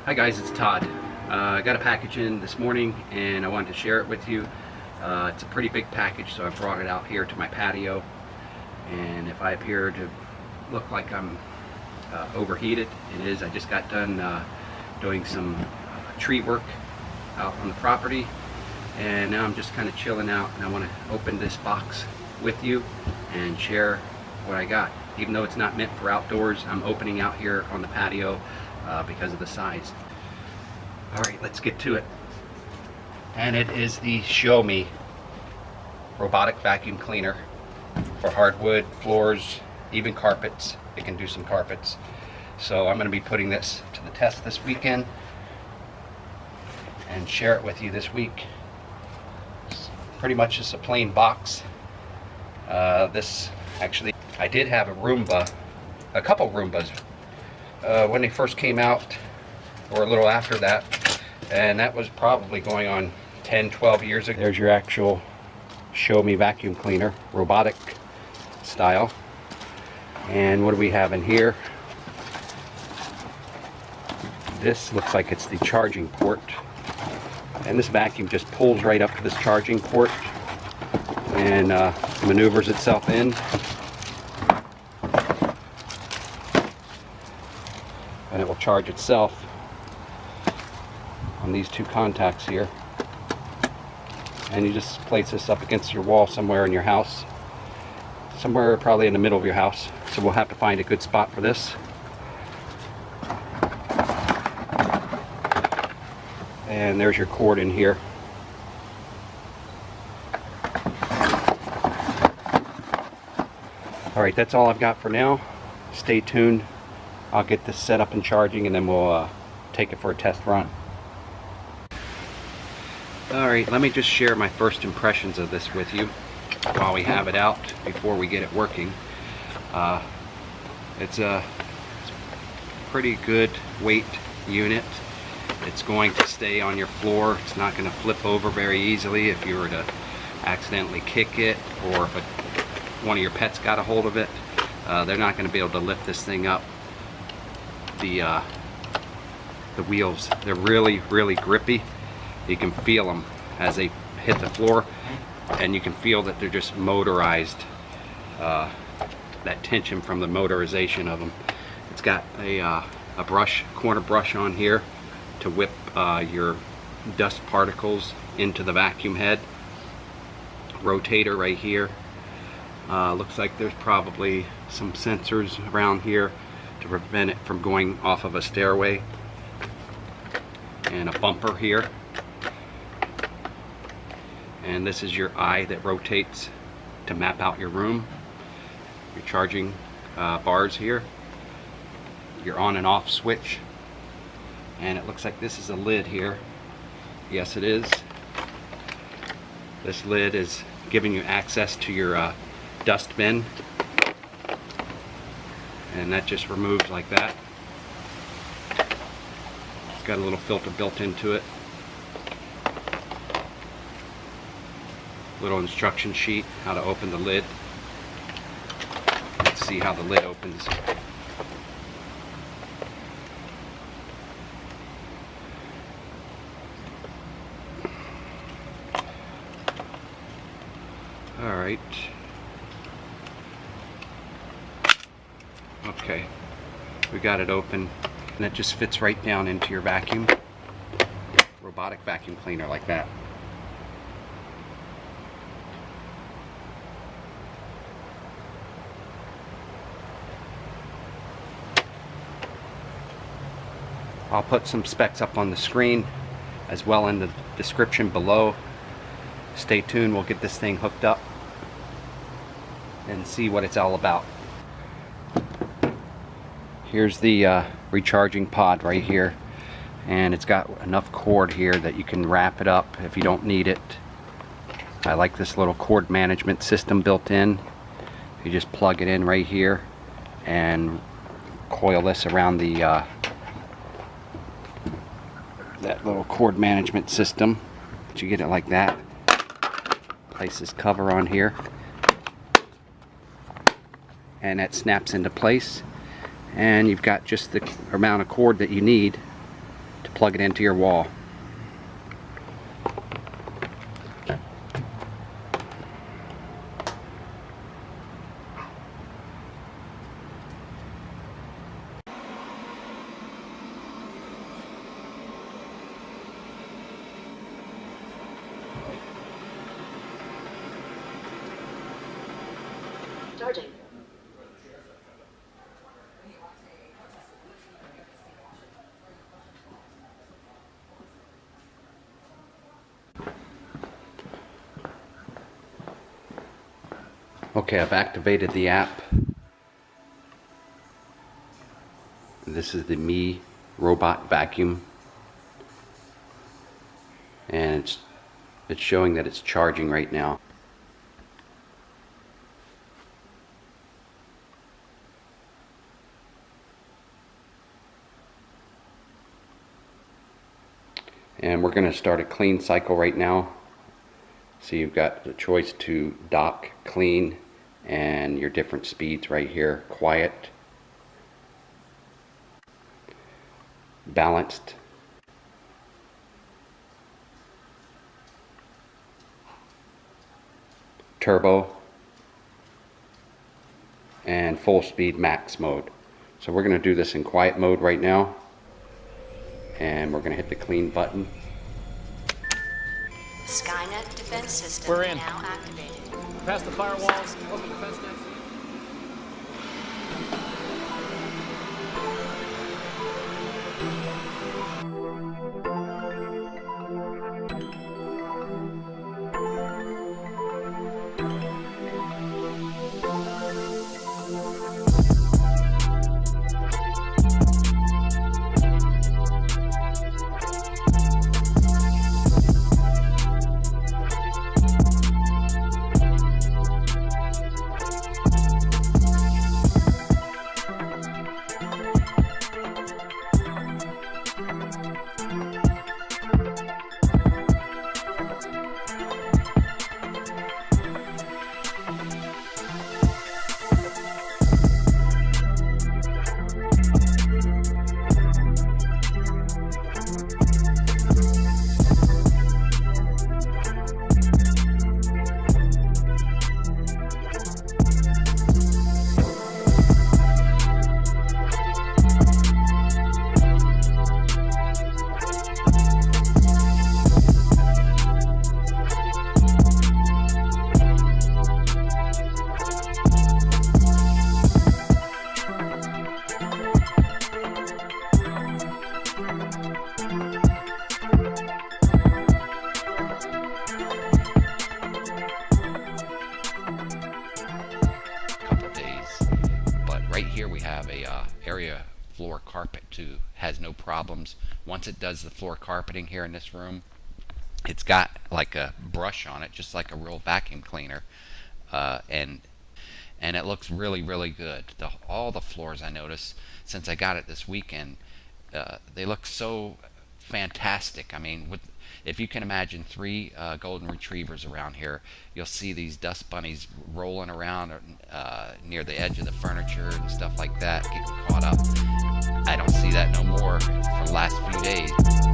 Hi guys, it's Todd. I got a package in this morning and I wanted to share it with you. It's a pretty big package, so I brought it out here to my patio. And if I appear to look like I'm overheated, it is. I just got done doing some tree work out on the property, and now I'm just kind of chilling out, and I want to open this box with you and share what I got. Even though it's not meant for outdoors, I'm opening out here on the patio because of the size. Alright, let's get to it. And it is the Xaiomi robotic vacuum cleaner for hardwood, floors, even carpets. It can do some carpets. So I'm going to be putting this to the test this weekend and share it with you this week. It's pretty much just a plain box. This actually, I did have a couple Roombas when they first came out, or a little after that, and that was probably going on 10-12 years ago. There's your actual Xaiomi vacuum cleaner, robotic style. And what do we have in here? This looks like it's the charging port, and this vacuum just pulls right up to this charging port and maneuvers itself in. And it will charge itself on these two contacts here. And you just place this up against your wall somewhere in your house. Somewhere probably in the middle of your house. So we'll have to find a good spot for this. And there's your cord in here. Alright, that's all I've got for now. Stay tuned. I'll get this set up and charging, and then we'll take it for a test run. Alright, let me just share my first impressions of this with you while we have it out before we get it working. It's a pretty good weight unit. It's going to stay on your floor. It's not going to flip over very easily if you were to accidentally kick it, or if one of your pets got a hold of it. They're not going to be able to lift this thing up. The wheels, they're really grippy. You can feel them as they hit the floor, and you can feel that they're just motorized. That tension from the motorization of them. It's got a corner brush on here to whip your dust particles into the vacuum head. Rotator right here. Looks like there's probably some sensors around here to prevent it from going off of a stairway, and a bumper here. And this is your eye that rotates to map out your room. Your charging bars here, your on and off switch, and it looks like this is a lid here. Yes, it is. This lid is giving you access to your dust bin, and that just removes like that. It's got a little filter built into it. Little instruction sheet how to open the lid. Let's see how the lid opens. Alright. Okay, we got it open, and it just fits right down into your vacuum. Robotic vacuum cleaner like that. I'll put some specs up on the screen as well in the description below. Stay tuned, we'll get this thing hooked up and see what it's all about. Here's the recharging pod right here, and it's got enough cord here that you can wrap it up if you don't need it. I like this little cord management system built in. You just plug it in right here and coil this around the that little cord management system. But you get it like that. Place this cover on here, and that snaps into place, and you've got just the amount of cord that you need just plug it into your wall. Charging. Okay, I've activated the app. This is the Me Robot Vacuum, and it's showing that it's charging right now. And we're going to start a clean cycle right now. So you've got the choice to dock, clean, and your different speeds right here. Quiet, balanced, turbo, and full speed max mode. So we're going to do this in quiet mode right now. And we're going to hit the clean button. Skynet defense system We're in. now activated. Past the firewalls, open the defense nets. Right here we have a area floor carpet too, has no problems. Once it does the floor carpeting here in this room, it's got like a brush on it, just like a real vacuum cleaner, and it looks really good. All the floors, I noticed since I got it this weekend, they look so fantastic. I mean, if you can imagine 3 golden retrievers around here, you'll see these dust bunnies rolling around near the edge of the furniture and stuff like that, getting caught up. I don't see that no more for the last few days.